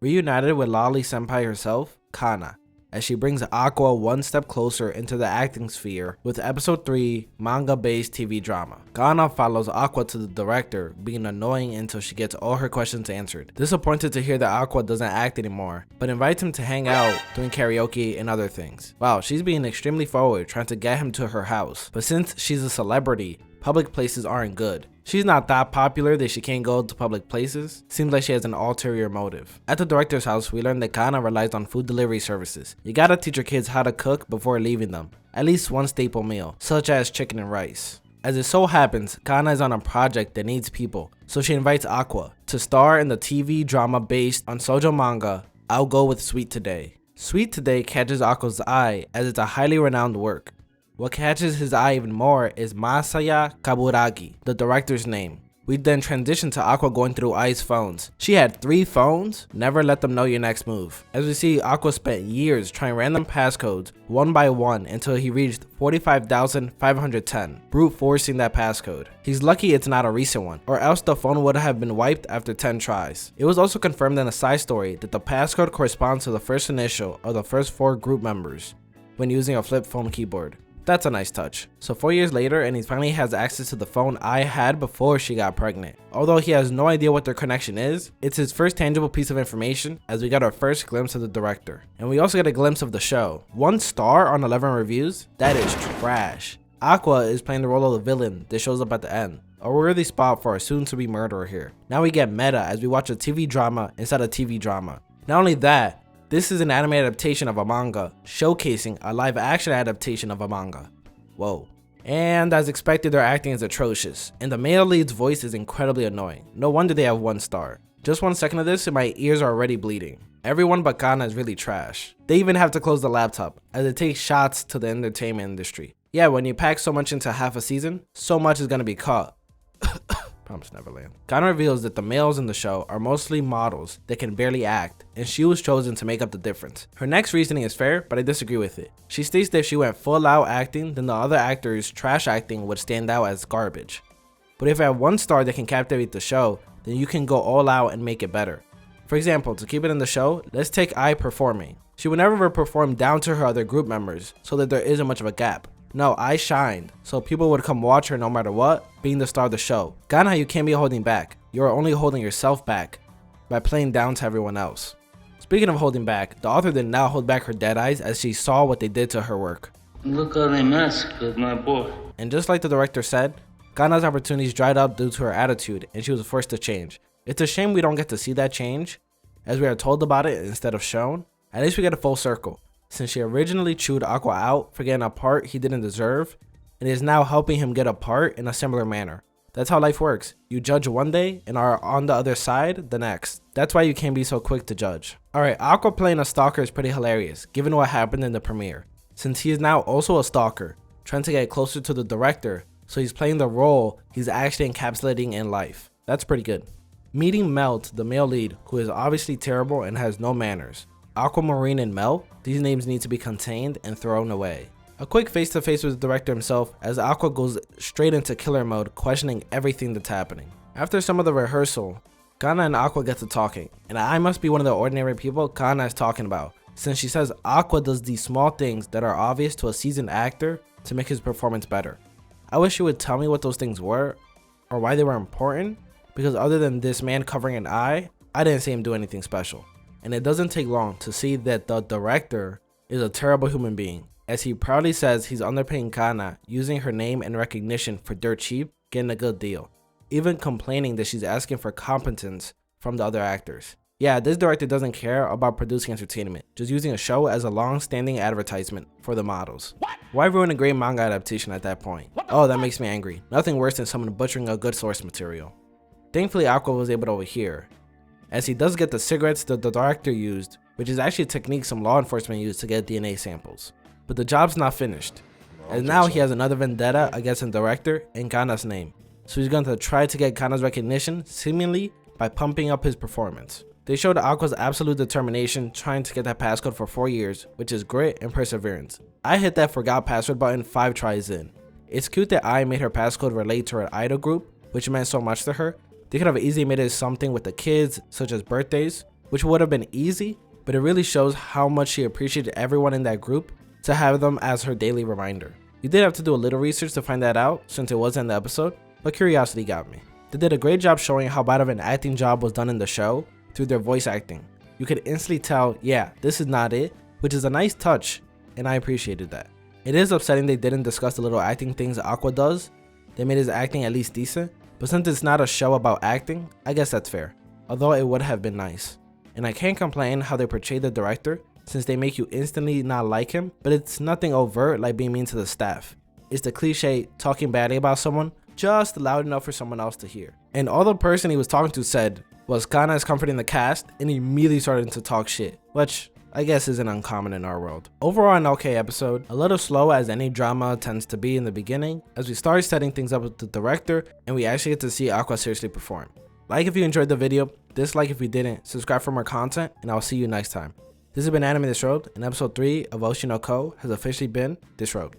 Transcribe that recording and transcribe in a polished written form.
Reunited with Lolly Senpai herself, Kana, as she brings Aqua one step closer into the acting sphere with episode 3 manga-based TV drama. Kana follows Aqua to the director, being annoying until she gets all her questions answered. Disappointed to hear that Aqua doesn't act anymore, but invites him to hang out, doing karaoke and other things. Wow, she's being extremely forward, trying to get him to her house. But since she's a celebrity, public places aren't good. She's not that popular that she can't go to public places. Seems like she has an ulterior motive. At the director's house, we learn that Kana relies on food delivery services. You gotta teach your kids how to cook before leaving them. At least one staple meal, such as chicken and rice. As it so happens, Kana is on a project that needs people, so she invites Aqua to star in the TV drama based on shoujo manga, I'll Go With Sweet Today. Sweet Today catches Aqua's eye as it's a highly renowned work. What catches his eye even more is Masaya Kaburagi, the director's name. We then transition to Aqua going through Ai's phones. She had 3 phones? Never let them know your next move. As we see, Aqua spent years trying random passcodes one by one until he reached 45,510, brute forcing that passcode. He's lucky it's not a recent one, or else the phone would have been wiped after 10 tries. It was also confirmed in a side story that the passcode corresponds to the first initial of the first 4 group members when using a flip phone keyboard. That's a nice touch. So 4 years later, and he finally has access to the phone I had before she got pregnant. Although he has no idea what their connection is, it's his first tangible piece of information as we got our first glimpse of the director. And we also get a glimpse of the show. 1 star on 11 reviews? That is trash. Aqua is playing the role of the villain that shows up at the end. A worthy spot for a soon-to-be murderer here. Now we get meta as we watch a TV drama inside a TV drama. Not only that, this is an anime adaptation of a manga, showcasing a live-action adaptation of a manga. Whoa. And as expected, their acting is atrocious, and the male lead's voice is incredibly annoying. No wonder they have 1 star. Just 1 second of this and my ears are already bleeding. Everyone but Kana is really trash. They even have to close the laptop, as it takes shots to the entertainment industry. Yeah, when you pack so much into half a season, so much is gonna be caught. Promise Neverland. Kana reveals that the males in the show are mostly models that can barely act, and she was chosen to make up the difference. Her next reasoning is fair, but I disagree with it. She states that if she went full out acting, then the other actors' trash acting would stand out as garbage. But if you have 1 star that can captivate the show, then you can go all out and make it better. For example, to keep it in the show, let's take Ai performing. She would never perform down to her other group members, so that there isn't much of a gap. No, I shined, so people would come watch her no matter what, being the star of the show. Kana, you can't be holding back. You are only holding yourself back by playing down to everyone else. Speaking of holding back, the author did not hold back her dead eyes as she saw what they did to her work. Look how they massacred my boy. And just like the director said, Kana's opportunities dried up due to her attitude and she was forced to change. It's a shame we don't get to see that change, as we are told about it instead of shown. At least we get a full circle, since she originally chewed Aqua out for getting a part he didn't deserve, and is now helping him get a part in a similar manner. That's how life works. You judge one day and are on the other side the next. That's why you can't be so quick to judge. Alright, Aqua playing a stalker is pretty hilarious, given what happened in the premiere, since he is now also a stalker, trying to get closer to the director, so he's playing the role he's actually encapsulating in life. That's pretty good. Meeting Melt, the male lead, who is obviously terrible and has no manners. Aquamarine and Mel, these names need to be contained and thrown away. A quick face-to-face with the director himself as Aqua goes straight into killer mode, questioning everything that's happening. After some of the rehearsal, Kana and Aqua get to talking, and I must be one of the ordinary people Kana is talking about, since she says Aqua does these small things that are obvious to a seasoned actor to make his performance better. I wish she would tell me what those things were, or why they were important, because other than this man covering an eye, I didn't see him do anything special. And it doesn't take long to see that the director is a terrible human being, as he proudly says he's underpaying Kana, using her name and recognition for dirt cheap, getting a good deal, even complaining that she's asking for competence from the other actors. Yeah, this director doesn't care about producing entertainment, just using a show as a long-standing advertisement for the models. What? Why ruin a great manga adaptation at that point? Oh, that makes me angry. Nothing worse than someone butchering a good source material. Thankfully, Aqua was able to overhear, as he does get the cigarettes that the director used, which is actually a technique some law enforcement use to get DNA samples. But the job's not finished, as now he has another vendetta against the director in Kana's name. So he's going to try to get Kana's recognition, seemingly by pumping up his performance. They showed Aqua's absolute determination trying to get that passcode for 4 years, which is grit and perseverance. I hit that forgot password button 5 tries in. It's cute that I made her passcode relate to her idol group, which meant so much to her. They could have easily made it something with the kids, such as birthdays, which would have been easy, but it really shows how much she appreciated everyone in that group to have them as her daily reminder. You did have to do a little research to find that out since it wasn't in the episode, but curiosity got me. They did a great job showing how bad of an acting job was done in the show through their voice acting. You could instantly tell, yeah, this is not it, which is a nice touch, and I appreciated that. It is upsetting they didn't discuss the little acting things Aqua does. They made his acting at least decent, but since it's not a show about acting, I guess that's fair, although it would have been nice. And I can't complain how they portray the director, since they make you instantly not like him, but it's nothing overt like being mean to the staff. It's the cliche talking badly about someone, just loud enough for someone else to hear. And all the person he was talking to said was Kana is comforting the cast, and he immediately started to talk shit, which I guess isn't uncommon in our world. Overall, an okay episode, a little slow as any drama tends to be in the beginning, as we start setting things up with the director, and we actually get to see Aqua seriously perform. Like if you enjoyed the video, dislike if you didn't, subscribe for more content, and I'll see you next time. This has been Anime Disrobed, and episode 3 of Oshi no Ko has officially been disrobed.